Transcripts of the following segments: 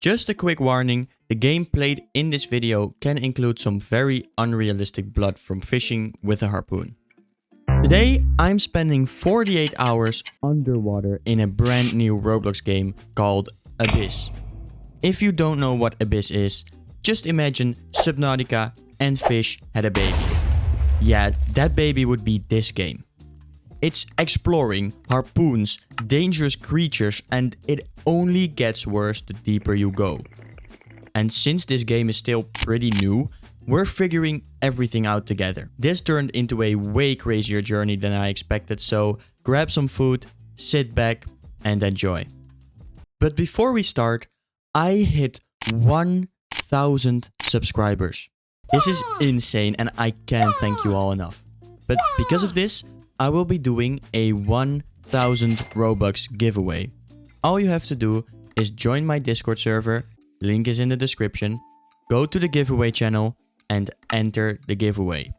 Just a quick warning, the game played in this video can include some very unrealistic blood from fishing with a harpoon. Today, I'm spending 48 hours underwater in a brand new Roblox game called Abyss. If you don't know what Abyss is, just imagine Subnautica and fish had a baby. Yeah, that baby would be this game. It's exploring, harpoons, dangerous creatures, and it only gets worse the deeper you go. And since this game is still pretty new, we're figuring everything out together. This turned into a way crazier journey than I expected, so grab some food, sit back, and enjoy. But before we start, I hit 1,000 subscribers. This is insane and I can't thank you all enough. But because of this, I will be doing a 1,000 Robux giveaway. All you have to do is join my Discord server, link is in the description, go to the giveaway channel and enter the giveaway.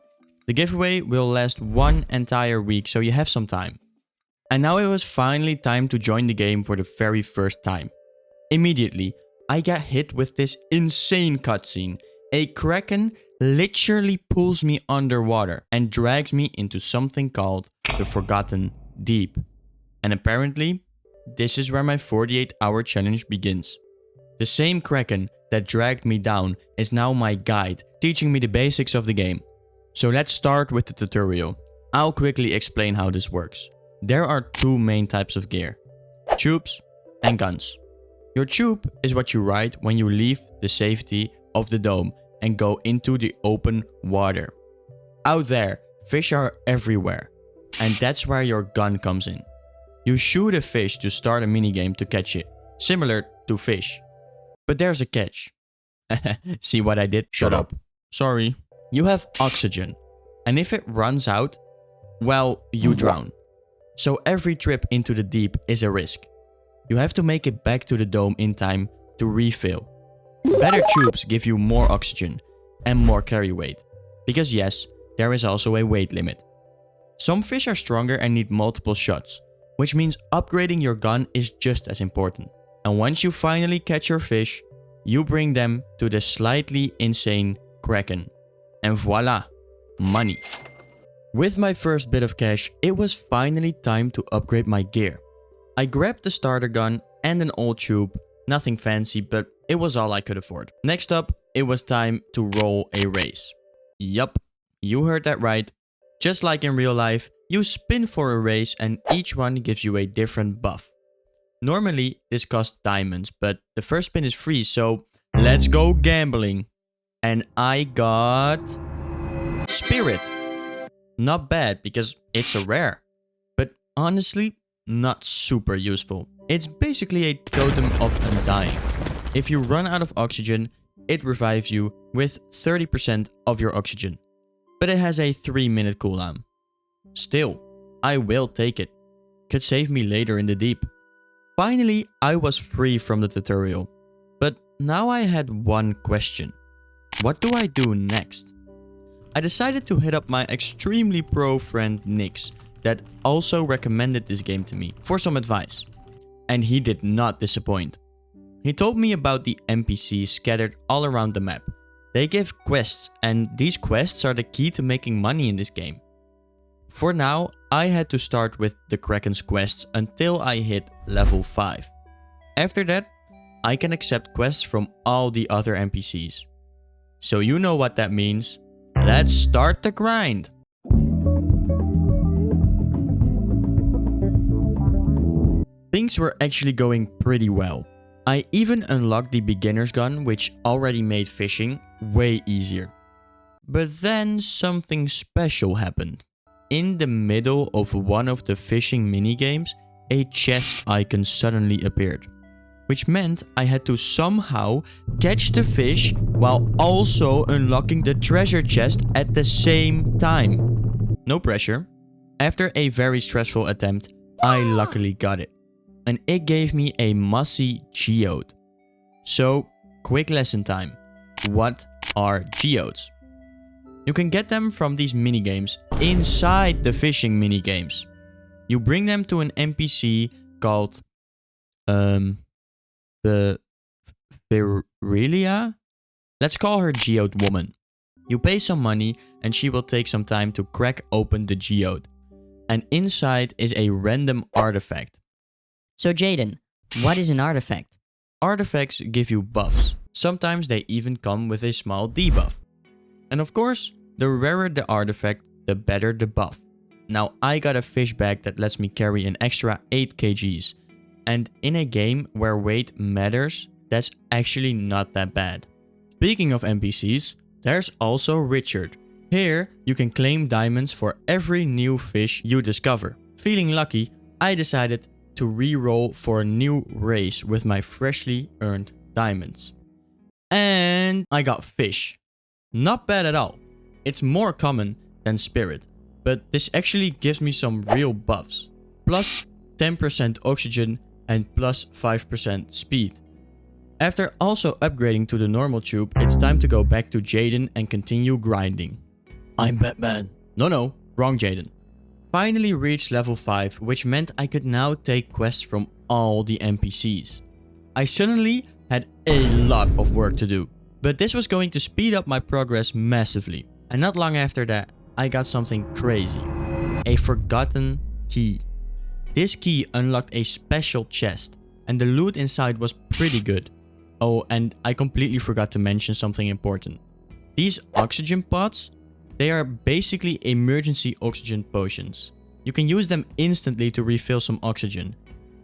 The giveaway will last one entire week, so you have some time. And now it was finally time to join the game for the very first time. Immediately, I got hit with this insane cutscene. A kraken literally pulls me underwater and drags me into something called the Forgotten Deep. And apparently, this is where my 48-hour challenge begins. The same kraken that dragged me down is now my guide, teaching me the basics of the game. So let's start with the tutorial. I'll quickly explain how this works. There are two main types of gear: tubes and guns. Your tube is what you ride when you leave the safety of the dome and go into the open water. Out there, fish are everywhere, and that's where your gun comes in. You shoot a fish to start a minigame to catch it, similar to fish. But there's a catch. See what I did? Shut up. Sorry. You have oxygen, and if it runs out, well, you drown. So every trip into the deep is a risk. You have to make it back to the dome in time to refill. Better tubes give you more oxygen and more carry weight. Because yes, there is also a weight limit. Some fish are stronger and need multiple shots, which means upgrading your gun is just as important. And once you finally catch your fish, you bring them to the slightly insane kraken. And voila, money. With my first bit of cash, it was finally time to upgrade my gear. I grabbed the starter gun and an old tube, nothing fancy, but it was all I could afford. Next up, it was time to roll a race. Yup, you heard that right. Just like in real life, you spin for a race and each one gives you a different buff. Normally, this costs diamonds, but the first spin is free, so let's go gambling. And I got Spirit. Not bad because it's a rare, but honestly, not super useful. It's basically a totem of undying. If you run out of oxygen, it revives you with 30% of your oxygen, but it has a 3-minute cooldown. Still, I will take it. Could save me later in the deep. Finally, I was free from the tutorial, but now I had one question. What do I do next? I decided to hit up my extremely pro friend Nix, that also recommended this game to me, for some advice. And he did not disappoint. He told me about the NPCs scattered all around the map. They give quests, and these quests are the key to making money in this game. For now, I had to start with the Kraken's quests until I hit level 5. After that, I can accept quests from all the other NPCs. So you know what that means. Let's start the grind! Things were actually going pretty well. I even unlocked the beginner's gun, which already made fishing way easier. But then something special happened. In the middle of one of the fishing minigames, a chest icon suddenly appeared, which meant I had to somehow catch the fish while also unlocking the treasure chest at the same time. No pressure. After a very stressful attempt, I luckily got it. And it gave me a mossy geode. So, quick lesson time. What are geodes? You can get them from these minigames inside the fishing minigames. You bring them to an NPC called the Virelia? Let's call her Geode Woman. You pay some money and she will take some time to crack open the geode. And inside is a random artifact. So Jayden, what is an artifact? Artifacts give you buffs. Sometimes they even come with a small debuff. And of course, the rarer the artifact, the better the buff. Now I got a fish bag that lets me carry an extra 8 kgs. And in a game where weight matters, that's actually not that bad. Speaking of NPCs, there's also Richard. Here, you can claim diamonds for every new fish you discover. Feeling lucky, I decided to re-roll for a new race with my freshly earned diamonds. And I got fish. Not bad at all. It's more common than spirit, but this actually gives me some real buffs. Plus 10% oxygen and plus 5% speed. After also upgrading to the normal tube, it's time to go back to Jayden and continue grinding. I'm Batman. No, wrong Jayden. Finally reached level 5, which meant I could now take quests from all the NPCs. I suddenly had a lot of work to do, but this was going to speed up my progress massively. And not long after that, I got something crazy. A forgotten key. This key unlocked a special chest, and the loot inside was pretty good. Oh, and I completely forgot to mention something important. These oxygen pods, they are basically emergency oxygen potions. You can use them instantly to refill some oxygen.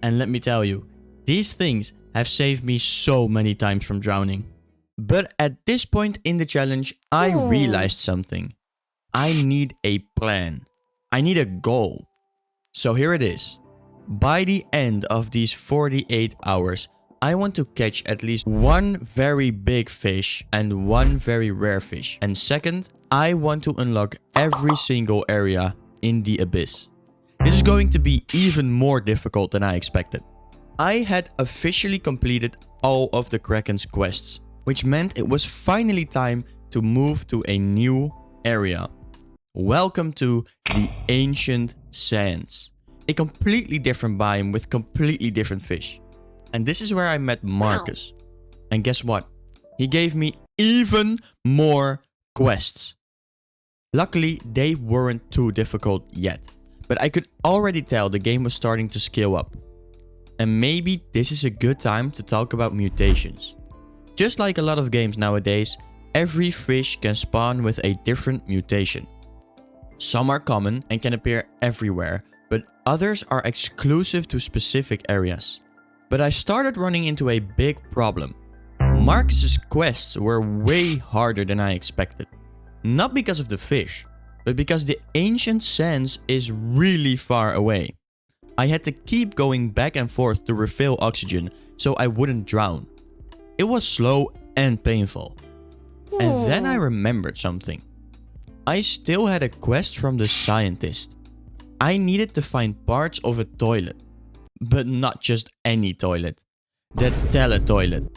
And let me tell you, these things have saved me so many times from drowning. But at this point in the challenge, I realized something. I need a plan. I need a goal. So here it is. By the end of these 48 hours, I want to catch at least one very big fish and one very rare fish. And second, I want to unlock every single area in the abyss. This is going to be even more difficult than I expected. I had officially completed all of the Kraken's quests, which meant it was finally time to move to a new area. Welcome to the Ancient Sands. A completely different biome with completely different fish. And this is where I met Marcus. And guess what? He gave me even more quests. Luckily, they weren't too difficult yet. But I could already tell the game was starting to scale up. And maybe this is a good time to talk about mutations. Just like a lot of games nowadays, every fish can spawn with a different mutation. Some are common and can appear everywhere, but others are exclusive to specific areas. But I started running into a big problem. Marcus's quests were way harder than I expected. Not because of the fish, but because the Ancient Sands is really far away. I had to keep going back and forth to refill oxygen so I wouldn't drown. It was slow and painful. And then I remembered something. I still had a quest from the scientist. I needed to find parts of a toilet. But not just any toilet. The teletoilet.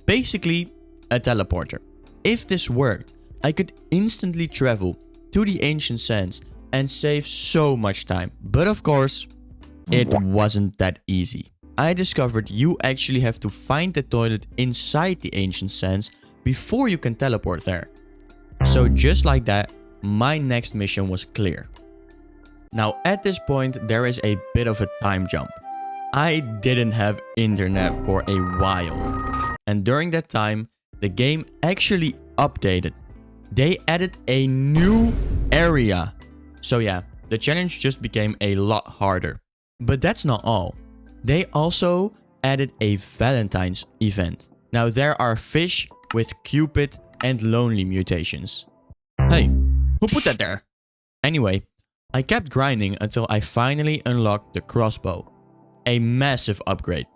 Basically, a teleporter. If this worked, I could instantly travel to the Ancient Sands and save so much time. But of course, it wasn't that easy. I discovered you actually have to find the toilet inside the Ancient Sands before you can teleport there. So just like that, my next mission was clear. Now at this point, there is a bit of a time jump. I didn't have internet for a while. And during that time, the game actually updated. They added a new area. So yeah, the challenge just became a lot harder. But that's not all. They also added a Valentine's event. Now there are fish with Cupid and Lonely mutations. Hey, who put that there? Anyway, I kept grinding until I finally unlocked the crossbow. A massive upgrade.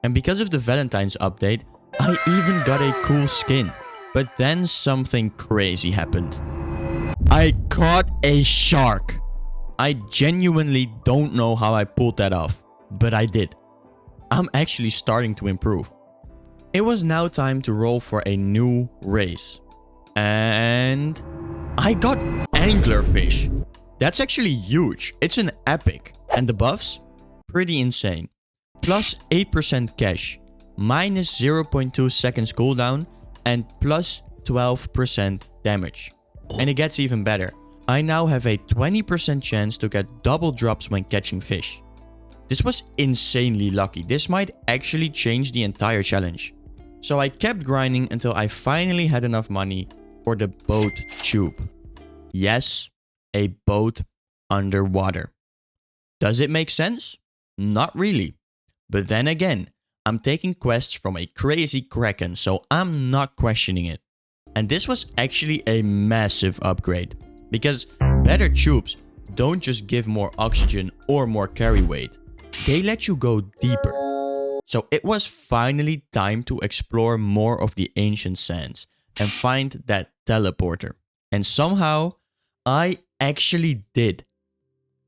And because of the Valentine's update, I even got a cool skin. But then something crazy happened. I caught a shark. I genuinely don't know how I pulled that off, but I did. I'm actually starting to improve. It was now time to roll for a new race. And I got anglerfish. That's actually huge. It's an epic. And the buffs? Pretty insane. Plus 8% cash. minus 0.2 seconds cooldown, and plus 12% damage. And it gets even better. I now have a 20% chance to get double drops when catching fish. This was insanely lucky. This might actually change the entire challenge. So I kept grinding until I finally had enough money for the boat tube. Yes, a boat underwater. Does it make sense? Not really. But then again, I'm taking quests from a crazy kraken, so I'm not questioning it. And this was actually a massive upgrade, because better tubes don't just give more oxygen or more carry weight, they let you go deeper. So it was finally time to explore more of the ancient sands and find that teleporter. And somehow, I actually did.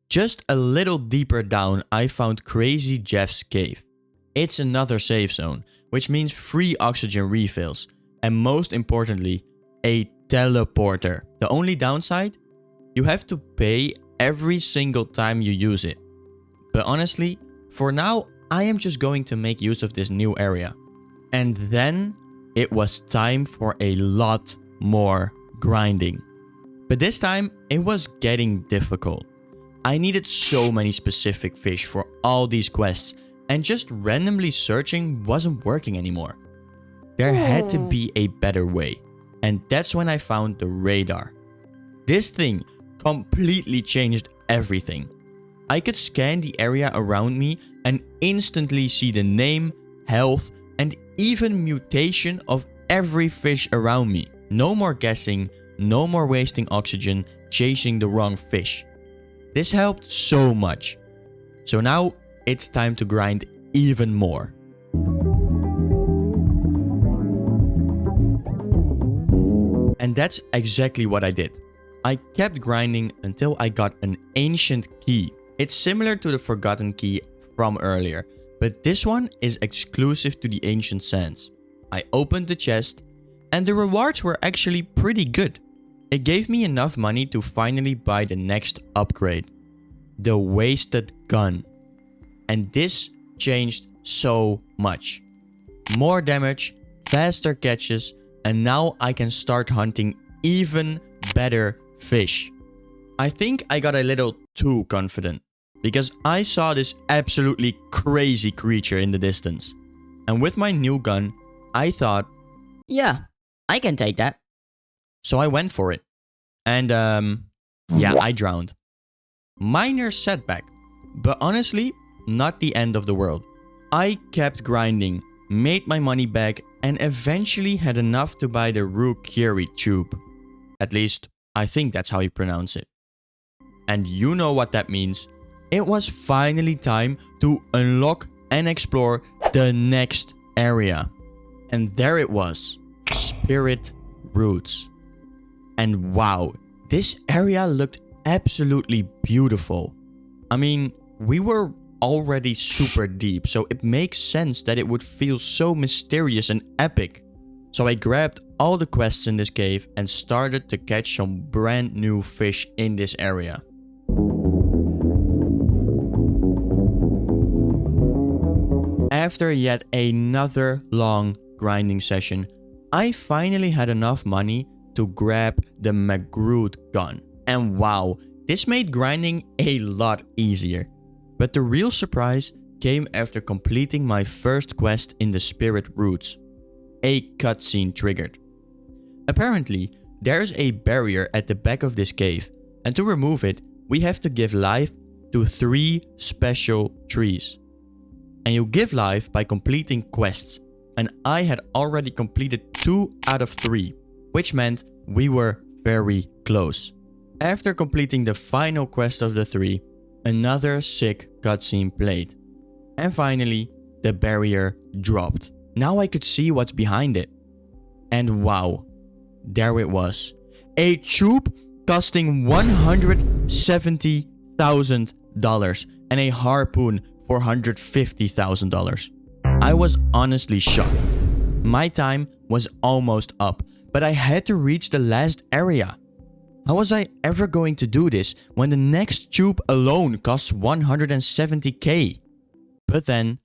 Just a little deeper down, I found Crazy Jeff's cave. It's another safe zone, which means free oxygen refills, and most importantly, a teleporter. The only downside? You have to pay every single time you use it. But honestly, for now, I am just going to make use of this new area. And then, it was time for a lot more grinding. But this time, it was getting difficult. I needed so many specific fish for all these quests, and just randomly searching wasn't working anymore. There had to be a better way, and that's when I found the radar. This thing completely changed everything. I could scan the area around me and instantly see the name, health, and even mutation of every fish around me. No more guessing, no more wasting oxygen chasing the wrong fish. This helped so much. So now it's time to grind even more. And that's exactly what I did. I kept grinding until I got an ancient key. It's similar to the forgotten key from earlier, but this one is exclusive to the ancient sands. I opened the chest, and the rewards were actually pretty good. It gave me enough money to finally buy the next upgrade, the wasted gun. And this changed so much. More damage, faster catches, and now I can start hunting even better fish. I think I got a little too confident, because I saw this absolutely crazy creature in the distance. And with my new gun, I thought, Yeah, I can take that. so I went for it. And yeah, I drowned. Minor setback, but honestly, not the end of the world. I kept grinding, made my money back, and eventually had enough to buy the Rukiri tube. At least, I think that's how you pronounce it. And you know what that means. It was finally time to unlock and explore the next area. And there it was, Spirit Roots. And wow, this area looked absolutely beautiful. I mean, we were already super deep, so it makes sense that it would feel so mysterious and epic. So I grabbed all the quests in this cave and started to catch some brand new fish in this area. After yet another long grinding session, I finally had enough money to grab the McGroot gun. And wow, this made grinding a lot easier. But the real surprise came after completing my first quest in the Spirit Roots. A cutscene triggered. Apparently, there's a barrier at the back of this cave, and to remove it, we have to give life to 3 special trees. And you give life by completing quests, and I had already completed 2 out of 3, which meant we were very close. After completing the final quest of the 3, another sick cutscene played. And finally, the barrier dropped. Now I could see what's behind it. And wow, there it was. A tube costing $170,000 and a harpoon for $150,000. I was honestly shocked. My time was almost up, but I had to reach the last area. How was I ever going to do this when the next tube alone costs $170K? But then,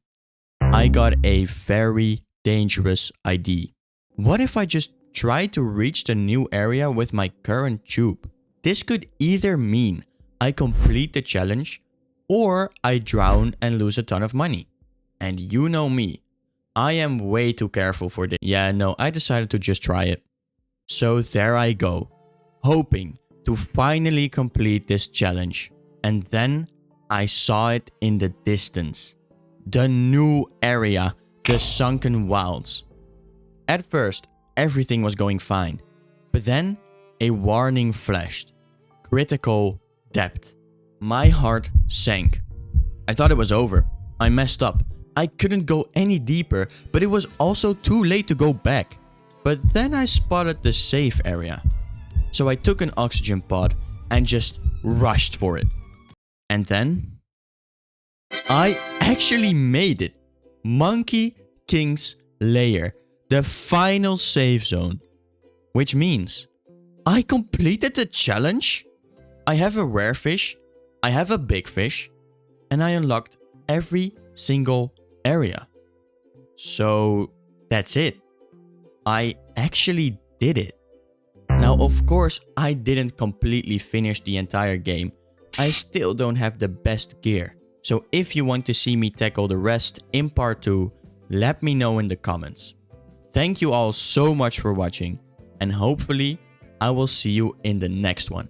I got a very dangerous idea. What if I just try to reach the new area with my current tube? This could either mean I complete the challenge or I drown and lose a ton of money. And you know me, I am way too careful for this. Yeah, no, I decided to just try it. So there I go, hoping to finally complete this challenge. And then I saw it in the distance. The new area, the sunken wilds. At first, everything was going fine. But then, a warning flashed. Critical depth. My heart sank. I thought it was over. I messed up. I couldn't go any deeper, but it was also too late to go back. But then I spotted the safe area. So I took an oxygen pod and just rushed for it. And then I actually made it. Monkey King's Lair, the final safe zone. Which means I completed the challenge. I have a rare fish, I have a big fish, and I unlocked every single area. So that's it. I actually did it. Now, of course, I didn't completely finish the entire game. I still don't have the best gear. So if you want to see me tackle the rest in part 2, let me know in the comments. Thank you all so much for watching, and hopefully I will see you in the next one.